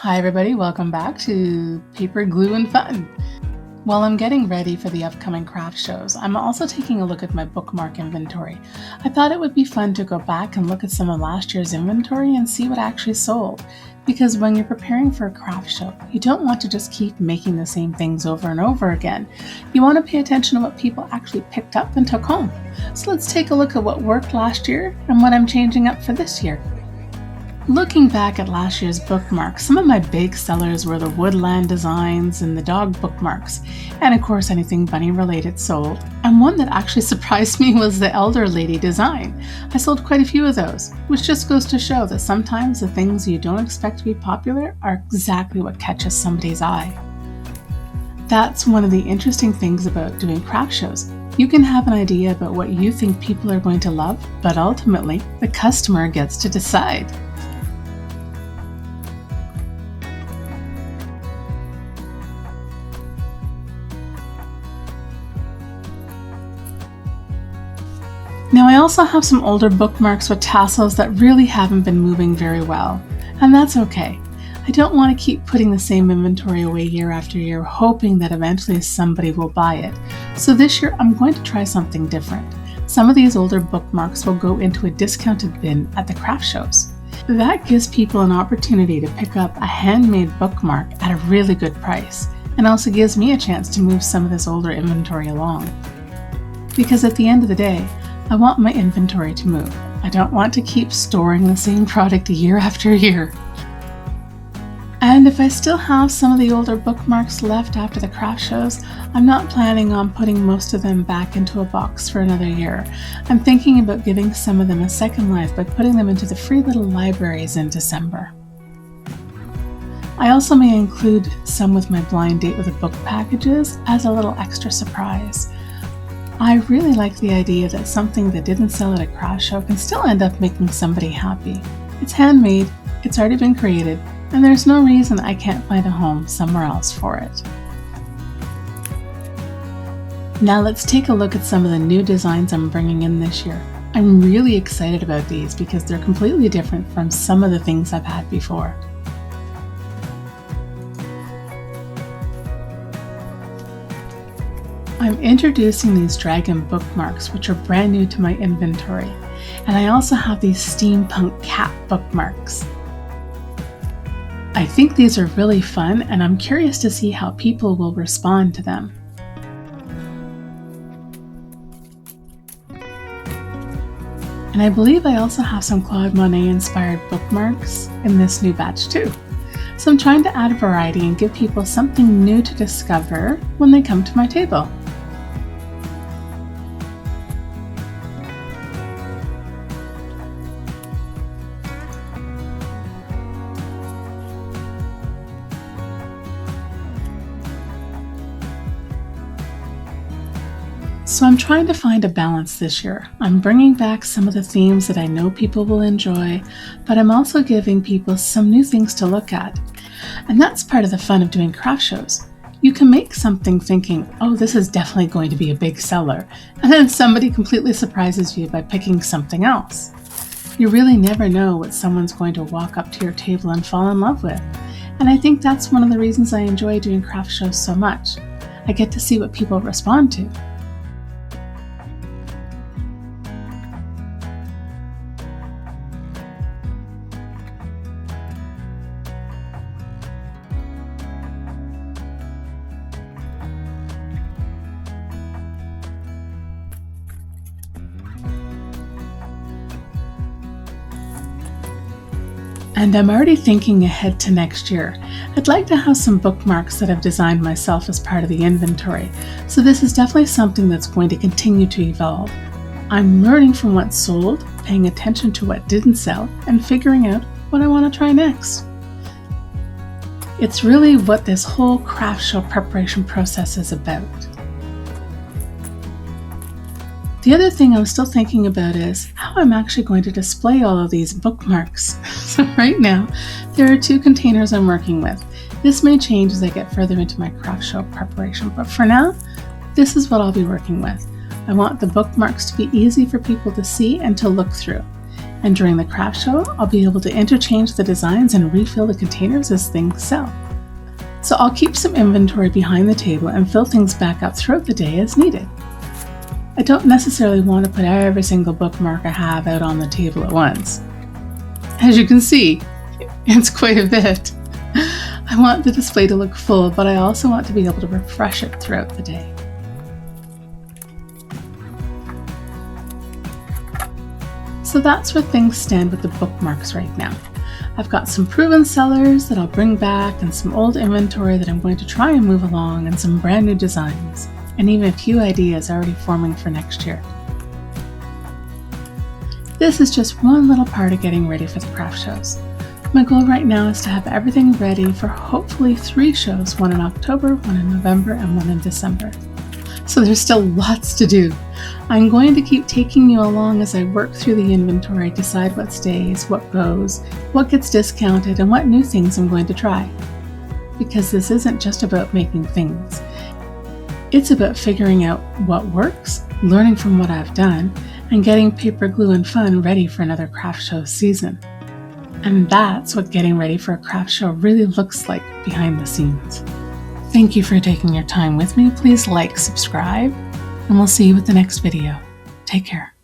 Hi everybody, welcome back to Paper, Glue, and Fun. While I'm getting ready for the upcoming craft shows, I'm also taking a look at my bookmark inventory. I thought it would be fun to go back and look at some of last year's inventory and see what actually sold. Because when you're preparing for a craft show, you don't want to just keep making the same things over and over again. You want to pay attention to what people actually picked up and took home. So let's take a look at what worked last year and what I'm changing up for this year. Looking back at last year's bookmarks, some of my big sellers were the woodland designs and the dog bookmarks, and of course anything bunny related sold. And one that actually surprised me was the elder lady design. I sold quite a few of those, which just goes to show that sometimes the things you don't expect to be popular are exactly what catches somebody's eye. That's one of the interesting things about doing craft shows. You can have an idea about what you think people are going to love, but ultimately the customer gets to decide. Now I also have some older bookmarks with tassels that really haven't been moving very well, and that's okay. I don't want to keep putting the same inventory away year after year, hoping that eventually somebody will buy it. So this year I'm going to try something different. Some of these older bookmarks will go into a discounted bin at the craft shows. That gives people an opportunity to pick up a handmade bookmark at a really good price, and also gives me a chance to move some of this older inventory along. Because at the end of the day, I want my inventory to move. I don't want to keep storing the same product year after year. And if I still have some of the older bookmarks left after the craft shows, I'm not planning on putting most of them back into a box for another year. I'm thinking about giving some of them a second life by putting them into the free little libraries in December. I also may include some with my blind date with a book packages as a little extra surprise. I really like the idea that something that didn't sell at a craft show can still end up making somebody happy. It's handmade, it's already been created, and there's no reason I can't find a home somewhere else for it. Now let's take a look at some of the new designs I'm bringing in this year. I'm really excited about these because they're completely different from some of the things I've had before. I'm introducing these dragon bookmarks, which are brand new to my inventory, and I also have these steampunk cat bookmarks. I think these are really fun, and I'm curious to see how people will respond to them. And I believe I also have some Claude Monet-inspired bookmarks in this new batch too. So I'm trying to add a variety and give people something new to discover when they come to my table. So I'm trying to find a balance this year. I'm bringing back some of the themes that I know people will enjoy, but I'm also giving people some new things to look at. And that's part of the fun of doing craft shows. You can make something thinking, oh, this is definitely going to be a big seller, and then somebody completely surprises you by picking something else. You really never know what someone's going to walk up to your table and fall in love with. And I think that's one of the reasons I enjoy doing craft shows so much. I get to see what people respond to. And I'm already thinking ahead to next year. I'd like to have some bookmarks that I've designed myself as part of the inventory, so this is definitely something that's going to continue to evolve. I'm learning from what sold, paying attention to what didn't sell, and figuring out what I want to try next. It's really what this whole craft show preparation process is about. The other thing I'm still thinking about is how I'm actually going to display all of these bookmarks. So right now, there are 2 containers I'm working with. This may change as I get further into my craft show preparation, but for now, this is what I'll be working with. I want the bookmarks to be easy for people to see and to look through. And during the craft show, I'll be able to interchange the designs and refill the containers as things sell. So I'll keep some inventory behind the table and fill things back up throughout the day as needed. I don't necessarily want to put every single bookmark I have out on the table at once. As you can see, it's quite a bit. I want the display to look full, but I also want to be able to refresh it throughout the day. So that's where things stand with the bookmarks right now. I've got some proven sellers that I'll bring back and some old inventory that I'm going to try and move along and some brand new designs and even a few ideas already forming for next year. This is just one little part of getting ready for the craft shows. My goal right now is to have everything ready for hopefully 3 shows, one in October, one in November, and one in December. So there's still lots to do. I'm going to keep taking you along as I work through the inventory, decide what stays, what goes, what gets discounted, and what new things I'm going to try. Because this isn't just about making things. It's about figuring out what works, learning from what I've done, and getting paper, glue, and fun ready for another craft show season. And that's what getting ready for a craft show really looks like behind the scenes. Thank you for taking your time with me. Please like, subscribe, and we'll see you with the next video. Take care.